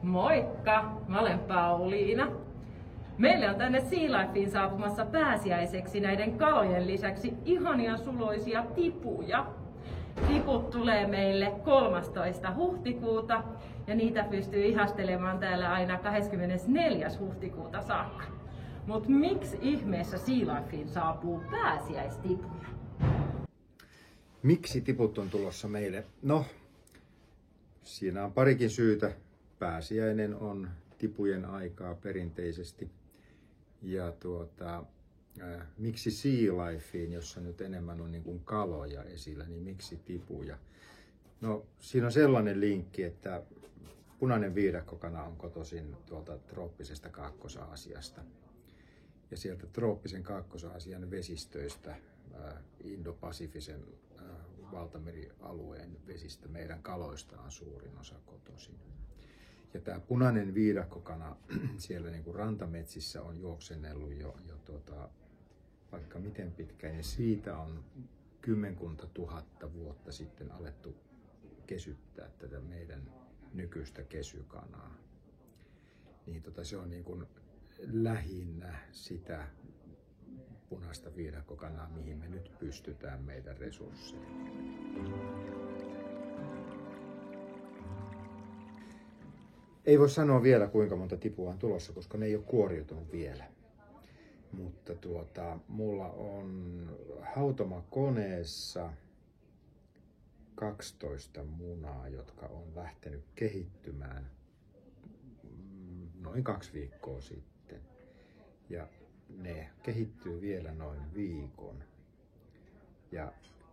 Moikka, mä olen Pauliina. Meille on tänne Sea Lifeen saapumassa pääsiäiseksi näiden kalojen lisäksi ihania suloisia tipuja. Tiput tulee meille 13. huhtikuuta ja niitä pystyy ihastelemaan täällä aina 24. huhtikuuta saakka. Mut miksi ihmeessä Sea Lifeen saapuu pääsiäistipuja? Miksi tiput on tulossa meille? No, siinä on parikin syytä. Pääsiäinen on tipujen aikaa perinteisesti. Ja miksi Sea Lifeen, jossa nyt enemmän on niin kuin kaloja esillä, niin miksi tipuja? No, siinä on sellainen linkki, että punainen viidakkokana on kotoisin tuolta trooppisesta Kaakkois-Aasiasta. Ja sieltä trooppisen Kaakkois-Aasian vesistöistä, Indo-Pasifisen valtamerialueen vesistä, meidän kaloista on suurin osa kotoisin. Ja tämä punainen viidakkokana siellä niin kuin rantametsissä on juoksennellut jo vaikka miten pitkään, ja siitä on 10 000 vuotta sitten alettu kesyttää tätä meidän nykyistä kesykanaa. Niin se on niin kuin lähinnä sitä punaista viidakkokanaa, mihin me nyt pystytään meidän resursseilla. Ei voi sanoa vielä, kuinka monta tipua on tulossa, koska ne ei ole kuoriutunut vielä. Mutta mulla on hautomakoneessa 12 munaa, jotka on lähtenyt kehittymään noin 2 viikkoa sitten. Ja ne kehittyy vielä noin viikon. Ja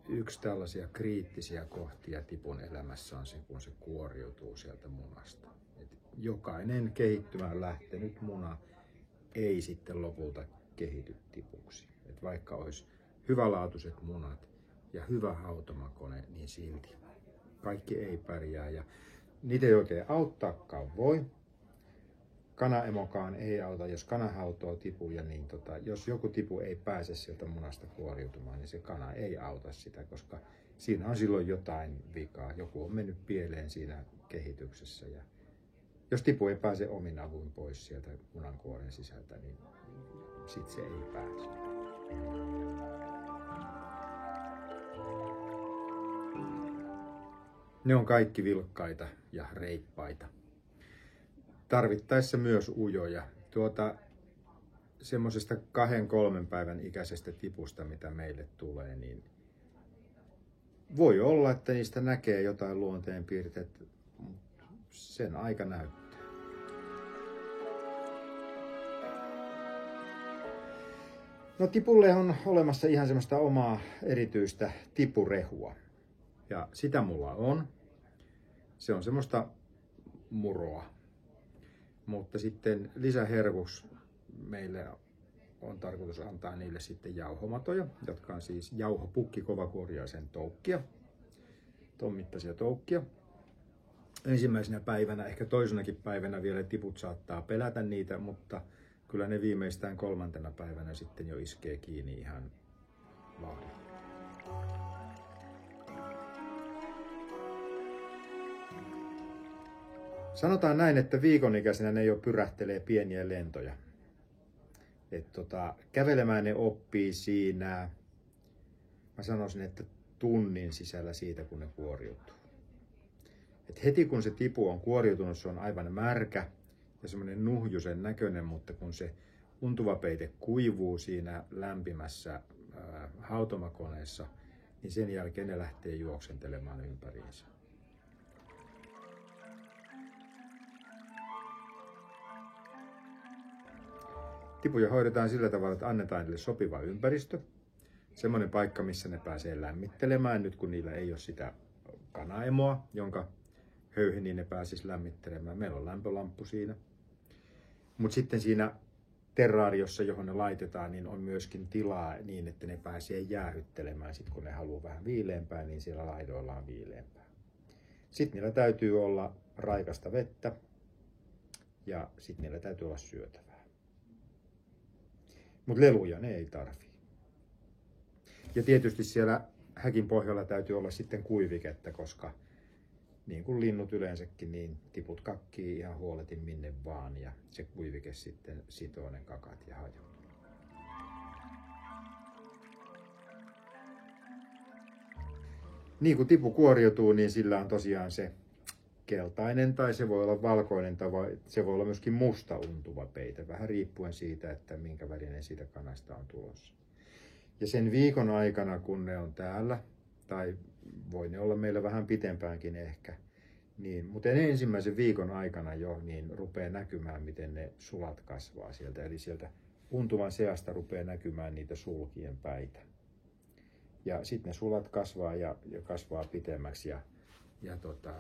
yksi tällaisia kriittisiä kohtia tipun elämässä on se, kun se kuoriutuu sieltä munasta. Jokainen kehittymään lähtenyt muna ei sitten lopulta kehity tipuksi. Et vaikka olisi hyvälaatuiset munat ja hyvä hautomakone, niin silti kaikki ei pärjää. Ja niitä ei oikein auttaakaan voi. Kanaemokaan ei auta, jos kana hautoo tipuja, niin jos joku tipu ei pääse sieltä munasta kuoriutumaan, niin se kana ei auta sitä, koska siinä on silloin jotain vikaa. Joku on mennyt pieleen siinä kehityksessä. Ja jos tipu ei pääse omin avuin pois sieltä munankuoren sisältä, niin sit se ei pääse. Ne on kaikki vilkkaita ja reippaita. Tarvittaessa myös ujoja. Semmosesta 2-3 päivän ikäisestä tipusta, mitä meille tulee, niin voi olla, että niistä näkee jotain luonteenpiirteitä, mutta sen aika näyttää. No, tipulle on olemassa ihan semmoista omaa erityistä tipurehua. Ja sitä mulla on. Se on semmoista muroa. Mutta sitten lisäherkuksi meille on tarkoitus antaa niille sitten jauhomatoja, jotka on siis jauhopukki kovakuoriaisen toukkia. Ton mittaisia toukkia. Ensimmäisenä päivänä, ehkä toisenakin päivänä vielä tiput saattaa pelätä niitä, mutta kyllä ne viimeistään 3. päivänä sitten jo iskee kiinni ihan vauhdilla. Sanotaan näin, että viikonikäisenä ne jo pyrähtelee pieniä lentoja. Kävelemään ne oppii siinä, mä sanoisin, että tunnin sisällä siitä, kun ne kuoriutuu. Heti kun se tipu on kuoriutunut, se on aivan märkä ja semmoinen nuhjusen näköinen, mutta kun se untuva peite kuivuu siinä lämpimässä hautomakoneessa, niin sen jälkeen ne lähtee juoksentelemaan ympäriinsä. Tipuja hoidetaan sillä tavalla, että annetaan niille sopiva ympäristö. Semmoinen paikka, missä ne pääsee lämmittelemään nyt, kun niillä ei ole sitä kanaemoa, jonka höyheniin ne pääsisi lämmittelemään. Meillä on lämpölamppu siinä. Mutta sitten siinä terraariossa, johon ne laitetaan, niin on myöskin tilaa niin, että ne pääsee jäähyttelemään. Sitten kun ne haluaa vähän viileämpää, niin siellä laidoilla on viileämpää. Sitten niillä täytyy olla raikasta vettä ja sitten niillä täytyy olla syötävää. Mutta leluja ne ei tarvii. Ja tietysti siellä häkin pohjalla täytyy olla sitten kuiviketta, koska niin kuin linnut yleensäkin, niin tiput kakkii ihan huoletin minne vaan ja se kuivike sitten sitoo ne kakat ja hajuu. Niin kuin tipu kuoriutuu, niin sillä on tosiaan se keltainen tai se voi olla valkoinen tai se voi olla myöskin musta untuva peite, vähän riippuen siitä, että minkä värinen siitä kanasta on tulossa. Ja sen viikon aikana, kun ne on täällä, tai voi ne olla meillä vähän pitempäänkin ehkä, niin, mutta ensimmäisen viikon aikana jo niin rupeaa näkymään, miten ne sulat kasvaa sieltä. Eli sieltä untuvan seasta rupeaa näkymään niitä sulkien päitä. Ja sitten ne sulat kasvaa ja kasvaa pitemmäksi. Ja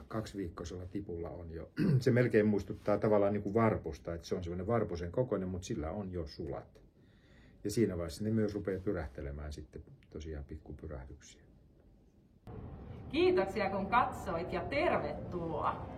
2-viikkoisella tipulla on jo, se melkein muistuttaa tavallaan niin kuin varpusta, että se on semmoinen varpusen kokoinen, mutta sillä on jo sulat. Ja siinä vaiheessa ne myös rupeaa pyrähtelemään sitten tosiaan pikkupyrähdyksiä. Kiitoksia kun katsoit ja tervetuloa!